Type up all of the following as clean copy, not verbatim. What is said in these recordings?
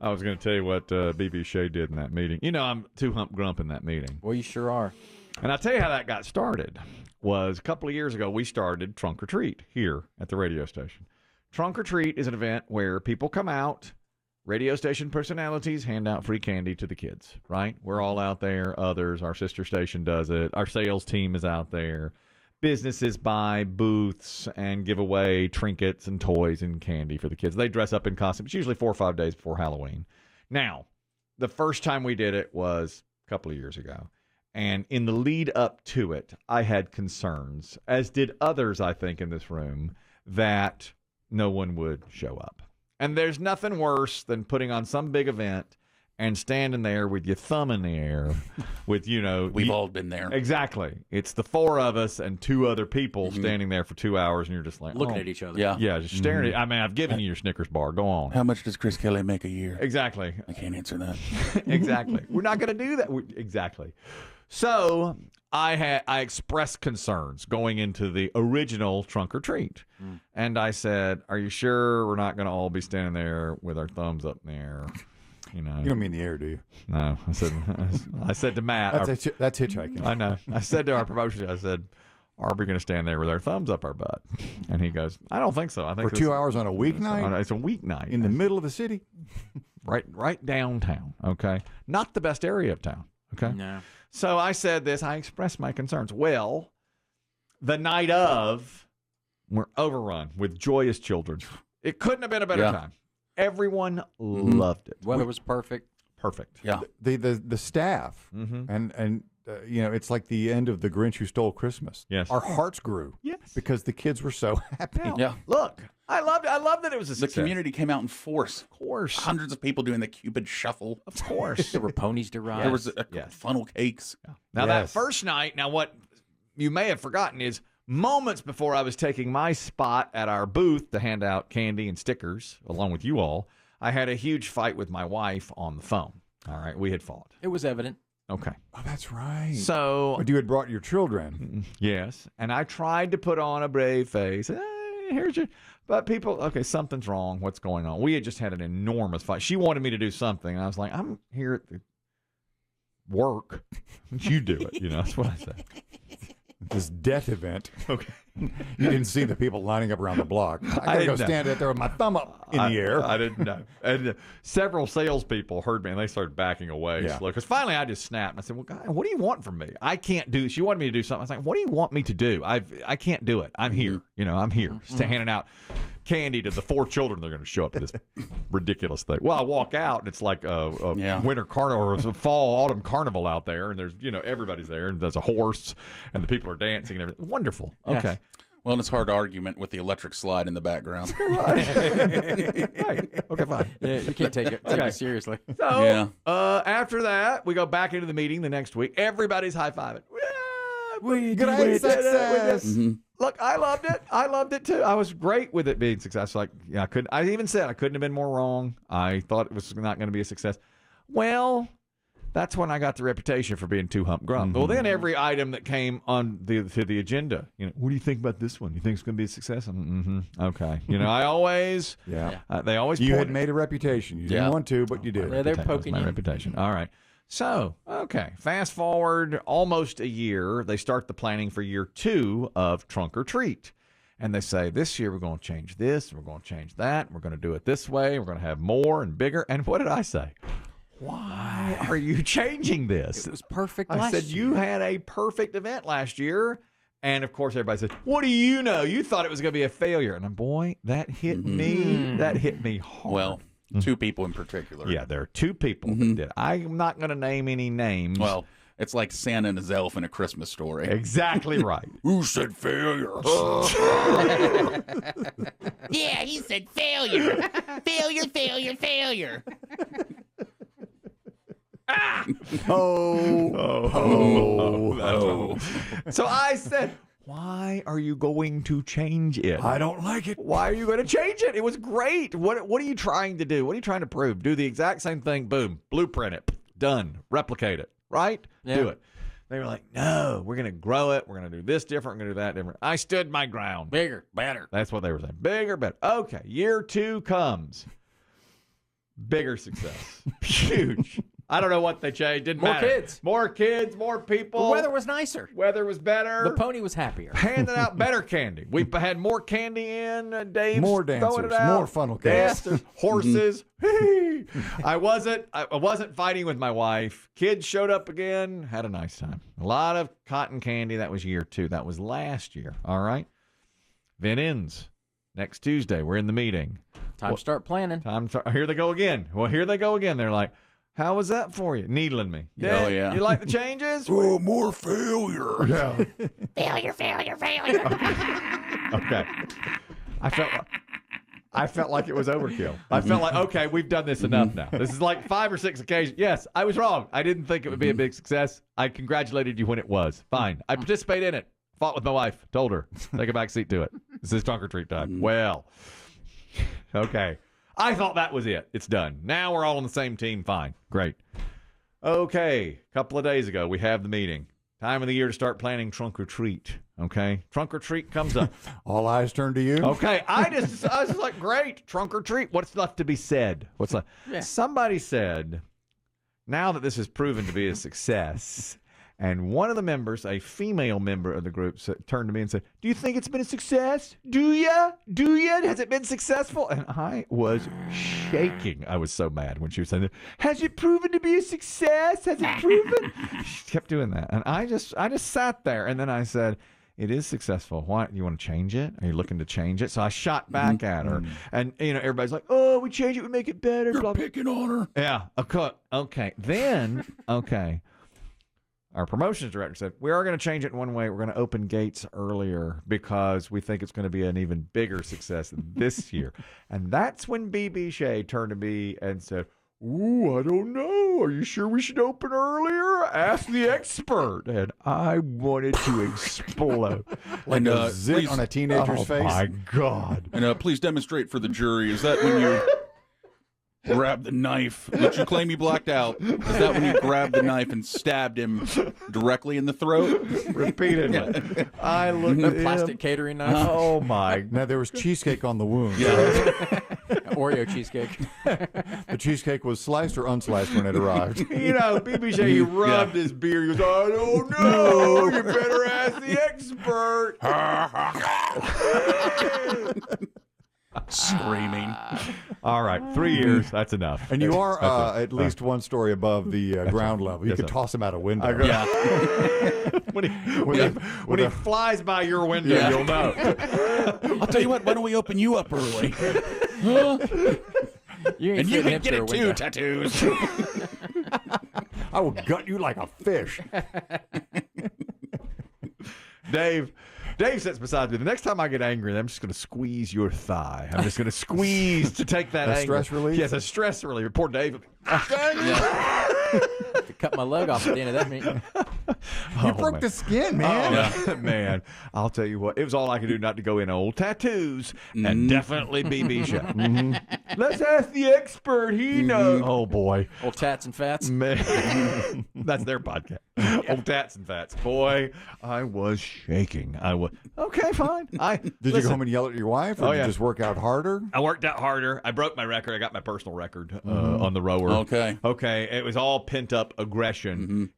I was going to tell you what BB Shea did in that meeting. You know, I'm too Hump Grump in that meeting. Well, you sure are. And I'll tell you how that got started. Was a couple of years ago, we started Trunk or Treat here at the radio station. Trunk or Treat is an event where people come out, radio station personalities hand out free candy to the kids, right? We're all out there. Others, our sister station does it. Our sales team is out there. Businesses buy booths and give away trinkets and toys and candy for the kids. They dress up in costumes, usually 4 or 5 days before Halloween. Now, the first time we did it was a couple of years ago. And in the lead up to it, I had concerns, as did others, I think, in this room, that no one would show up. And there's nothing worse than putting on some big event and standing there with your thumb in the air with, you know. We've all been there. Exactly. It's the 4 of us and 2 other people standing there for 2 hours, and you're just like, Looking at each other. Yeah. Yeah, just staring at I mean, I've given you your Snickers bar. Go on. How much does Chris Kelly make a year? Exactly. I can't answer that. Exactly. We're not going to do that. Exactly. So I expressed concerns going into the original Trunk or Treat. And I said, are you sure we're not going to all be standing there with our thumbs up in the air? You know. You don't mean the air, do you? No. I said to Matt. That's hitchhiking. I know. I said to our promotion, I said, are we going to stand there with our thumbs up our butt? And he goes, I don't think so. I think For 2 hours on a weeknight? It's a weeknight. In the middle of the city? Right downtown, okay? Not the best area of town, okay? No. So I said this. I expressed my concerns. Well, the night of, we're overrun with joyous children. It couldn't have been a better time. Everyone loved it. Weather was perfect. Perfect. Yeah. The staff, and you know, it's like the end of The Grinch Who Stole Christmas. Yes. Our hearts grew. Yes. Because the kids were so happy. Yeah. Look, I loved it. I loved that it was a The success. community came out in force. Of course. Hundreds of people doing the Cupid shuffle. Of course. There were ponies to ride. There was Yes. funnel cakes. Now, that first night, what you may have forgotten is moments before I was taking my spot at our booth to hand out candy and stickers, along with you all, I had a huge fight with my wife on the phone. All right, we had fought. It was evident. Okay. Oh, that's right. So, But you had brought your children. yes, and I tried to put on a brave face. Hey, here's your... But people, okay, something's wrong. What's going on? We had just had an enormous fight. She wanted me to do something, and I was like, I'm here at the work. You do it. You know, that's what I said. This death event. Okay. You didn't see the people lining up around the block. I gotta didn't go know. stand out there with my thumb up in the air. I didn't know. And several salespeople heard me, and they started backing away. Yeah. Because finally I just snapped. And I said, well, God, what do you want from me? I can't do this. She wanted me to do something. I was like, what do you want me to do? I can't do it. I'm here. You know, I'm here. Handing out candy to the 4 children that are going to show up to this ridiculous thing. Well, I walk out, and it's like a winter carnival or a fall, autumn carnival out there, and there's, you know, everybody's there, and there's a horse, and the people are dancing and everything. Wonderful. Yes. Okay. Well, and it's hard argument with the electric slide in the background. Right. Okay, fine. Yeah, you can't take it seriously. So, after that, we go back into the meeting the next week. Everybody's high-fiving. Great success. Look, I loved it. I loved it too. I was great with it being successful. Like, yeah, I even said I couldn't have been more wrong. I thought it was not going to be a success. Well, that's when I got the reputation for being too Hump Grump. Well, then every item that came on to the agenda, you know, what do you think about this one? You think it's going to be a success? Okay. You know, I always, they always. You had made a reputation. You didn't want to, but you did. Yeah, they're poking my you. reputation. All right. So, okay, fast forward almost a year. They start the planning for year 2 of Trunk or Treat. And they say, this year we're going to change this, we're going to change that, we're going to do it this way, we're going to have more and bigger. And what did I say? Why are you changing this? It was perfect I said, you had a perfect event last year. And, of course, everybody said, what do you know? You thought it was going to be a failure. And, boy, that hit me. That hit me hard. Well, 2 people in particular. Yeah, there are 2 people that did. I'm not going to name any names. Well, it's like Santa and his elf in A Christmas Story. Exactly right. Who said failure? Yeah, he said failure. Failure. So I said, why are you going to change it? I don't like it. Why are you going to change it? It was great. What are you trying to do? What are you trying to prove? Do the exact same thing. Boom. Blueprint it. Done. Replicate it. Right? Yeah. Do it. They were like, no, we're going to grow it. We're going to do this different. We're going to do that different. I stood my ground. Bigger, better. That's what they were saying. Bigger, better. Okay. Year 2 comes. Bigger success. Huge. I don't know what they changed. Didn't More matter. kids. More kids, more people. The weather was nicer. Weather was better. The pony was happier. Handing out better candy. We had more candy in. Dave's More throwing dancers, it out. more funnel cakes. Dancers, horses. I wasn't fighting with my wife. Kids showed up again. Had a nice time. A lot of cotton candy. That was year 2. That was last year. All right. Then ends next Tuesday. We're in the meeting. Time to start planning. Here they go again. Well, here they go again. They're like, how was that for you? Needling me. Oh, yeah. You like the changes? Oh, more failure. Yeah. Failure. Okay. I felt like it was overkill. I felt like, okay, we've done this enough now. This is like 5 or 6 occasions. Yes, I was wrong. I didn't think it would be a big success. I congratulated you when it was. Fine. I participated in it. Fought with my wife. Told her. Take a back seat to it. This is trunk or treat time. Well, okay. I thought that was it. It's done. Now we're all on the same team. Fine. Great. Okay. A couple of days ago, we have the meeting. Time of the year to start planning trunk or treat. Okay. Trunk or treat comes up. All eyes turn to you. Okay. I was like, great. Trunk or treat. What's left to be said? What's left? Yeah. Somebody said, now that this has proven to be a success, and one of the members, a female member of the group, turned to me and said, do you think it's been a success? Do ya? Has it been successful? And I was shaking. I was so mad when she was saying that. Has it proven to be a success? Has it proven? She kept doing that. And I just sat there. And then I said, it is successful. Why? You want to change it? Are you looking to change it? So I shot back at her. And, everybody's like, oh, we change it. We make it better. You're blah, blah. picking on her. Yeah. Okay. Then, okay. Our promotions director said, we are going to change it in one way. We're going to open gates earlier because we think it's going to be an even bigger success this year. And that's when BB Shea turned to me and said, ooh, I don't know. Are you sure we should open earlier? Ask the expert. And I wanted to explode. Like And, a zit please- on a teenager's Oh, face. my God. And please demonstrate for the jury. Is that when you grab the knife that you claim you blacked out? Is that when you grabbed the knife and stabbed him directly in the throat? Repeatedly. I looked The at plastic him. catering knife. Oh, my. Now, there was cheesecake on the wound. Oreo cheesecake. The cheesecake was sliced or unsliced when it arrived. BB Shea, he rubbed his beard. He goes, I don't know. You better ask the expert. Screaming. All right, 3 years. That's enough. And you are That's at least one story above the ground level. You Yes, could sir. toss him out a window. Yeah. when he flies by your window, Yeah. you'll know. I'll tell you what, why don't we open you up early? You ain't And you fitting can get him it through a too, window. tattoos. I will gut you like a fish. Dave sits beside me. The next time I get angry, I'm just going to squeeze your thigh. I'm just going to squeeze to take that A anger. stress relief? Yes, a stress relief. Poor Dave. To cut my leg off at the end of that meeting. You broke the skin, man. Oh, man, I'll tell you what. It was all I could do not to go in old tattoos and definitely BB Shea. Let's ask the expert. He knows. Oh, boy. Old tats and fats. Man. That's their podcast. Old Tats and Fats. Boy, I was shaking. I was. Okay, fine. Did you go home and yell at your wife, or Oh, did yeah. you just work out harder? I worked out harder. I broke my record. I got my personal record on the rower. Okay. Okay. It was all pent up aggression.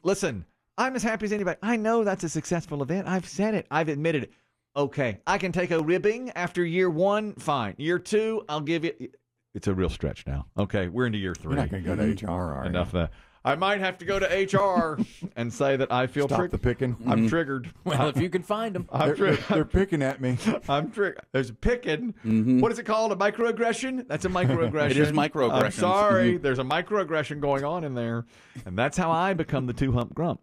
Listen, I'm as happy as anybody. I know that's a successful event. I've said it. I've admitted it. Okay. I can take a ribbing after year 1. Fine. Year 2, I'll give you. It's a real stretch now. Okay. We're into year 3. You're not going to go to HR, are you? Enough of that. I might have to go to HR and say that I feel Stop the triggered. picking. I'm triggered. Well, if you can find them. I'm They're, triggered. they're picking at me. I'm triggered. There's a picking. What is it called? A microaggression? That's a microaggression. It is microaggressions. I'm sorry. There's a microaggression going on in there. And that's how I become the 2 Hump Grump.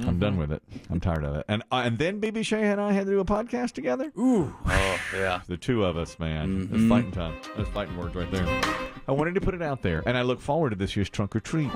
I'm done with it. I'm tired of it. And then BB Shea and I had to do a podcast together. Oh, yeah. The 2 of us, man. It's fighting time. That's fighting words right there. I wanted to put it out there. And I look forward to this year's Trunk or Treat.